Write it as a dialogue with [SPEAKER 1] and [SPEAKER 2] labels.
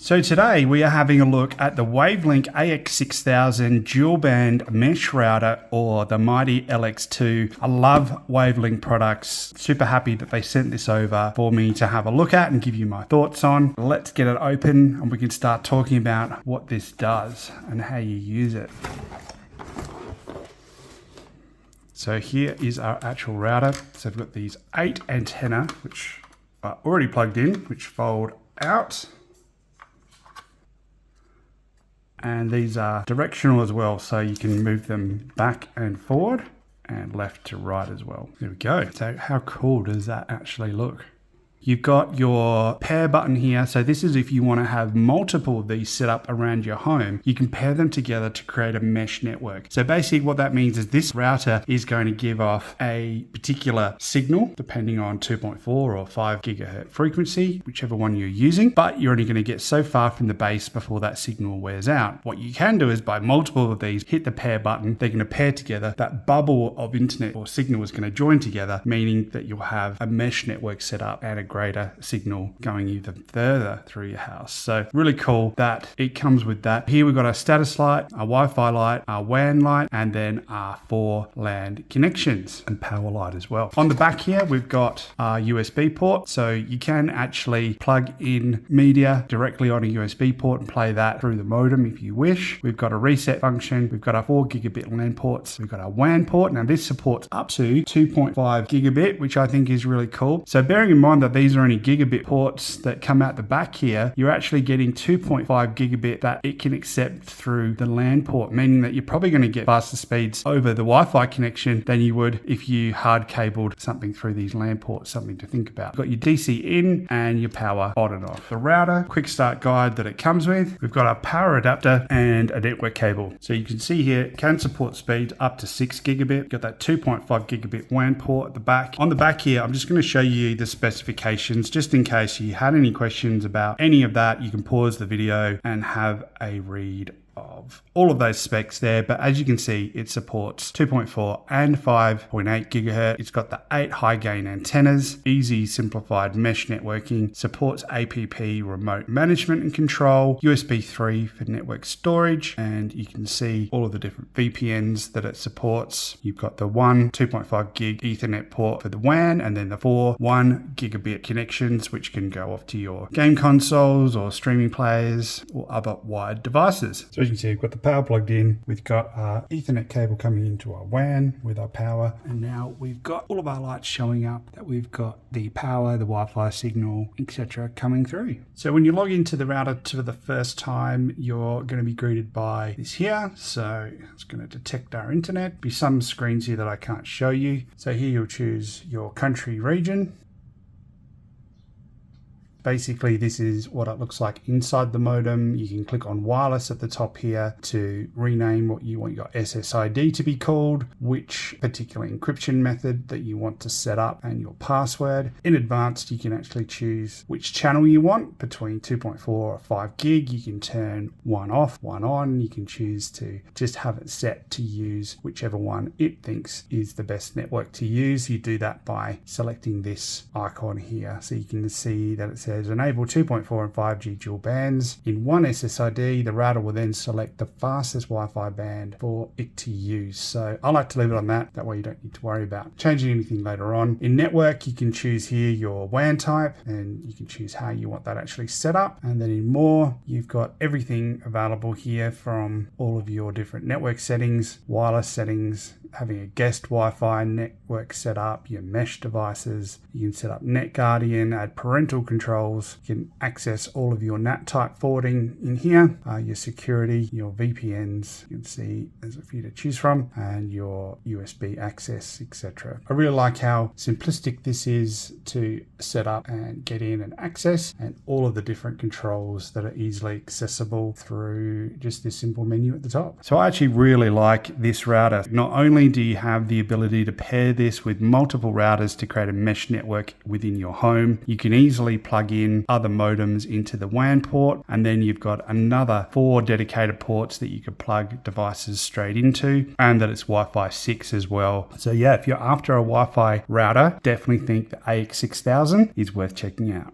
[SPEAKER 1] So today we are having a look at the WAVLINK AX6000 dual band mesh router, or the mighty LX2. I love WAVLINK products. Super happy that they sent this over for me to have a look at and give you my thoughts on. Let's get it open and we can start talking about what this does and how you use it. So here is our actual router. So we've got these 8 antenna, which are already plugged in, which fold out. And these are directional as well, so you can move them back and forward and left to right as well. There we go. So how cool does that actually look? You've got your pair button here. So this is if you want to have multiple of these set up around your home, you can pair them together to create a mesh network. So basically what that means is this router is going to give off a particular signal, depending on 2.4 or 5 gigahertz frequency, whichever one you're using, but you're only going to get so far from the base before that signal wears out. What you can do is by multiple of these, hit the pair button, they're going to pair together. That bubble of internet or signal is going to join together, meaning that you'll have a mesh network set up and a greater signal going even further through your house. So really cool that it comes with that. Here we've got our status light, our Wi-Fi light, our WAN light, and then our 4 LAN connections and power light as well. On the back here, we've got our USB port. So you can actually plug in media directly on a USB port and play that through the modem if you wish. We've got a reset function. We've got our 4 gigabit LAN ports. We've got our WAN port. Now this supports up to 2.5 gigabit, which I think is really cool. So bearing in mind that these are only gigabit ports that come out the back here, you're actually getting 2.5 gigabit that it can accept through the LAN port, meaning that you're probably going to get faster speeds over the Wi-Fi connection than you would if you hard cabled something through these LAN ports. Something to think about. You've got your DC in and your power on and off. The router, quick start guide that it comes with. We've got our power adapter and a network cable. So you can see here, it can support speeds up to 6 gigabit. Got that 2.5 gigabit WAN port at the back. On the back here, I'm just going to show you the specifications just in case you had any questions about any of that. You can pause the video and have a read of all of those specs there. But as you can see, it supports 2.4 and 5.8 gigahertz. It's got the 8 high gain antennas, easy simplified mesh networking, supports APP remote management and control, USB 3 for network storage, and you can see all of the different VPNs that it supports. You've got the 2.5 gig Ethernet port for the WAN, and then the 4 1 gigabit connections, which can go off to your game consoles or streaming players or other wired devices. So as you can see, we've got the power plugged in. We've got our Ethernet cable coming into our WAN with our power. And now we've got all of our lights showing up, that we've got the power, the Wi-Fi signal, etc. coming through. So when you log into the router for the first time, you're going to be greeted by this here. So it's going to detect our internet. Be some screens here that I can't show you. So here you'll choose your country region. Basically, this is what it looks like inside the modem. You can click on wireless at the top here to rename what you want your SSID to be called, which particular encryption method that you want to set up, and your password. In advanced, you can actually choose which channel you want between 2.4 or 5 gig. You can turn one off, one on. You can choose to just have it set to use whichever one it thinks is the best network to use. You do that by selecting this icon here. So you can see that it says enable 2.4 and 5G dual bands in one SSID. The router will then select the fastest Wi-Fi band for it to use. So I like to leave it on that. That way you don't need to worry about changing anything later on. In network, you can choose here your WAN type, and you can choose how you want that actually set up. And then in more, you've got everything available here from all of your different network settings, wireless settings, having a guest Wi-Fi network set up, your mesh devices. You can set up NetGuardian, add parental controls. You can access all of your NAT type forwarding in here, your security, your VPNs. You can see there's a few to choose from, and your USB access, etc. I really like how simplistic this is to set up and get in and access, and all of the different controls that are easily accessible through just this simple menu at the top. So I actually really like this router. Not only do you have the ability to pair this with multiple routers to create a mesh network within your home, you can easily plug in other modems into the WAN port, and then you've got another 4 dedicated ports that you could plug devices straight into, and that it's Wi-Fi 6 as well. So yeah, if you're after a Wi-Fi router, definitely think the AX6000 is worth checking out.